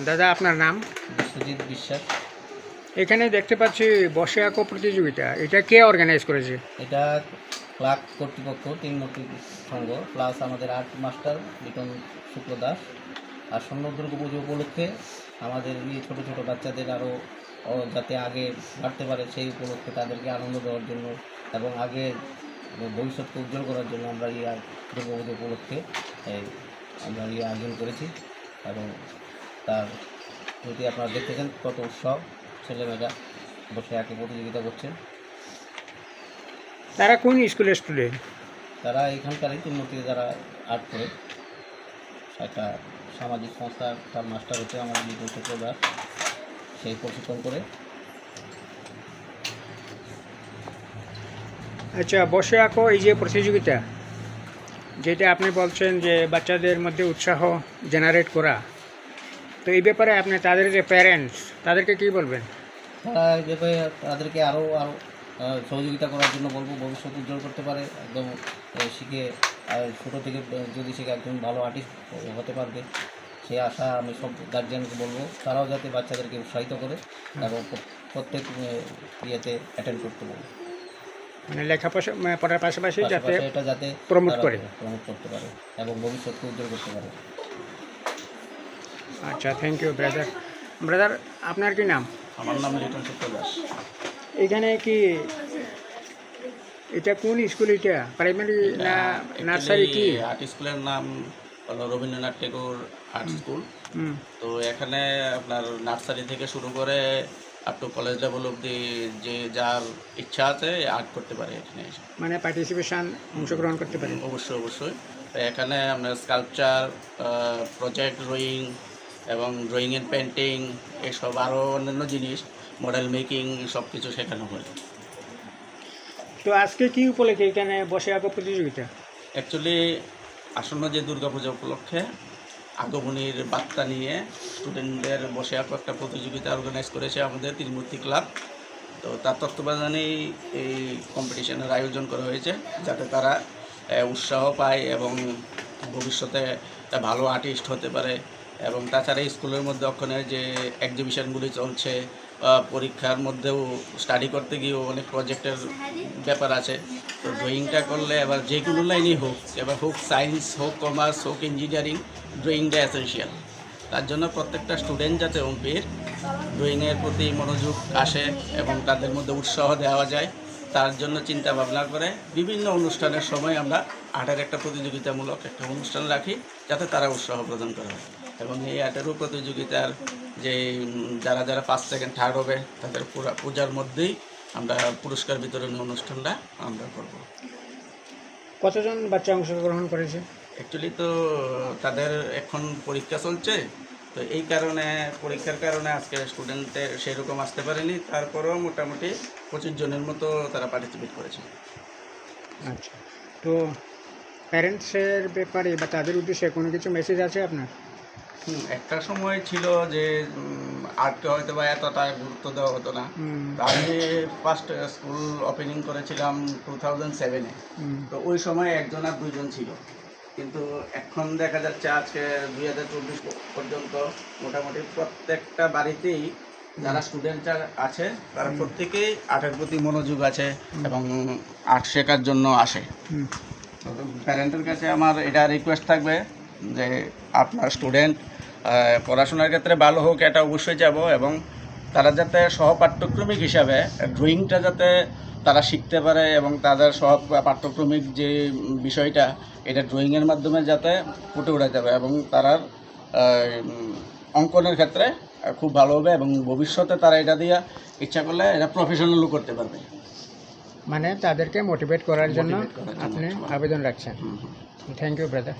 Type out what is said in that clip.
দাদা আপনার নাম? সুজিত বিশ্বাস। এখানে দেখতে পাচ্ছি বসে আঁকো প্রতিযোগিতা, এটা কে অর্গানাইজ করেছে? এটা ক্লাব কর্তৃপক্ষ, তিনমূর্তি সংঘ প্লাস আমাদের আর্ট মাস্টার লিটন শুক্ল দাস। আর আসন্ন দুর্গাপুজো উপলক্ষে আমাদের এই ছোটো ছোটো বাচ্চাদের আরও যাতে আগে বাড়তে পারে সেই উপলক্ষে তাদেরকে আনন্দ দেওয়ার জন্য এবং আগে ভবিষ্যৎকে উজ্জ্বল করার জন্য আমরা এই দুর্গাপুজো উপলক্ষে আমরা এই আয়োজন করেছি। এবং তার যদি আপনারা দেখতেছেন কত উৎসব, ছেলেমেয়েরা বসে আঁকে প্রতিযোগিতা করছে। তারা কোন স্কুলের স্টুডেন্ট? তারা এখানকারই তিনমূর্তিতে যারা আর্ট করে, একটা সামাজিক সংস্থা তার মাস্টার হচ্ছে আমাদের লিটন শুক্ল দাস, সেই প্রশিক্ষণ করে। আচ্ছা, বসে আঁকো এই যে প্রতিযোগিতা, যেটা আপনি বলছেন যে বাচ্চাদের মধ্যে উৎসাহ জেনারেট করা, তো এই ব্যাপারে আপনি তাদের যে প্যারেন্টস তাদেরকে কী বলবেন? তারা এই ব্যাপারে তাদেরকে আরও সহযোগিতা করার জন্য বলবো, ভবিষ্যৎ উজ্জ্বল করতে পারে একদম শিখে ছোটো থেকে যদি শিখে একজন ভালো আর্টিস্ট হতে পারবে সেই আশা আমি সব গার্জিয়ানকে বলবো। তারাও যাতে বাচ্চাদেরকে উৎসাহিত করে এবং প্রত্যেক ইয়েতে অ্যাটেন্ড করতে বলবো, মানে পড়ার পাশাপাশি যাতে এটা যাতে প্রমোট করতে পারে এবং ভবিষ্যৎকে উজ্জ্বল করতে পারে। আচ্ছা, থ্যাংক ইউ ব্রাদার। ব্রাদার, আপনার কি নাম? আমার নাম লিটন শুক্ল দাস। এখানে কি এটা কোন স্কুল? এটা প্রাইমারি না নার্সারি? কি আর্ট স্কুলের নাম হলো রবীন্দ্রনাথ টেগোর আর্ট স্কুল। তো এখানে আপনার নার্সারি থেকে শুরু করে আপ টু কলেজ লেভেল অবধি যে যার ইচ্ছা আছে আর্ট করতে পারে এখানে এসে। মানে পার্টিসিপেশন, অংশগ্রহণ করতে পারে? অবশ্যই অবশ্যই। তো এখানে আপনার স্কাল্পচার, প্রজেক্ট ড্রয়িং এবং ড্রয়িং অ্যান্ড পেন্টিং, এসব আরও অন্যান্য জিনিস, মডেল মেকিং, সব কিছু শেখানো হয়। তো আজকে কি উপলক্ষে এখানে বসে আঁকো প্রতিযোগিতা? অ্যাকচুয়ালি আসন্ন যে দুর্গাপূজা উপলক্ষে আগমনীর বার্তা নিয়ে স্টুডেন্টদের বসে আঁকো একটা প্রতিযোগিতা অর্গানাইজ করেছে আমাদের ত্রিমূর্তি ক্লাব। তো তার তত্ত্বাবধানেই এই কম্পিটিশনের আয়োজন করা হয়েছে, যাতে তারা উৎসাহ পায় এবং ভবিষ্যতে ভালো আর্টিস্ট হতে পারে। এবং তাছাড়া স্কুলের মধ্যে ওখানে যে এক্সিবিশনগুলি চলছে, পরীক্ষার মধ্যেও স্টাডি করতে গিয়েও অনেক প্রজেক্টের ব্যাপার আছে। তো ড্রয়িংটা করলে এবার যে কোনো লাইনই হোক, এবার হোক সায়েন্স, হোক কমার্স, হোক ইঞ্জিনিয়ারিং, ড্রয়িংটা এসেনশিয়াল। তার জন্য প্রত্যেকটা স্টুডেন্ট যাতে অঙ্কের ড্রয়িংয়ের প্রতি মনোযোগ আসে এবং তাদের মধ্যে উৎসাহ দেওয়া যায়, তার জন্য চিন্তা ভাবনা করে বিভিন্ন অনুষ্ঠানের সময় আমরা আর্টের একটা প্রতিযোগিতামূলক একটা অনুষ্ঠান রাখি, যাতে তারা উৎসাহ প্রদান করা হয়। এবং এই আর্টেরও প্রতিযোগিতার যে যারা যারা ফার্স্ট সেকেন্ড থার্ড হবে তাদের পূজার মধ্যেই আমরা পুরস্কার বিতরণী অনুষ্ঠানটা আমরা করব। কতজন বাচ্চা অংশগ্রহণ করেছে? অ্যাকচুয়ালি তো তাদের এখন পরীক্ষা চলছে, তো এই কারণে পরীক্ষার কারণে আজকে স্টুডেন্টের সেরকম আসতে পারেনি। তারপরেও মোটামুটি 25 জনের মতো তারা পার্টিসিপেট করেছে। আচ্ছা, তো প্যারেন্টসের ব্যাপারে বা তাদের উদ্দেশ্যে কোনো কিছু মেসেজ আছে আপনার? একটা সময় ছিল যে আর্টকে হয়তো বা এতটা গুরুত্ব দেওয়া হতো না। আমি ফার্স্ট স্কুল ওপেনিং করেছিলাম 2007-এ। তো ওই সময় একজন আর দুইজন ছিল, কিন্তু এখন দেখা যাচ্ছে আজকে 2024 পর্যন্ত মোটামুটি প্রত্যেকটা বাড়িতেই যারা স্টুডেন্ট আছে তারা প্রত্যেকেই আর্টের প্রতি মনোযোগ আছে এবং আর্ট শেখার জন্য আসে। প্যারেন্টের কাছে আমার এটা রিকোয়েস্ট থাকবে যে আপনার স্টুডেন্ট পড়াশোনার ক্ষেত্রে ভালো হোক, এটা অবশ্যই যাব, এবং তারা যাতে সহপাঠ্যক্রমিক হিসাবে ড্রয়িংটা যাতে তারা শিখতে পারে এবং তাদের সব পাঠ্যক্রমিক যে বিষয়টা এটা ড্রয়িংয়ের মাধ্যমে যাতে ফুটে উঠাতে হবে এবং তারা অঙ্কনের ক্ষেত্রে খুব ভালো হবে এবং ভবিষ্যতে তারা এটা দিয়ে ইচ্ছা করলে এটা প্রফেশনালও করতে পারবে। মানে তাদেরকে মোটিভেট করার জন্য আপনি আবেদন রাখছেন। Thank you brother.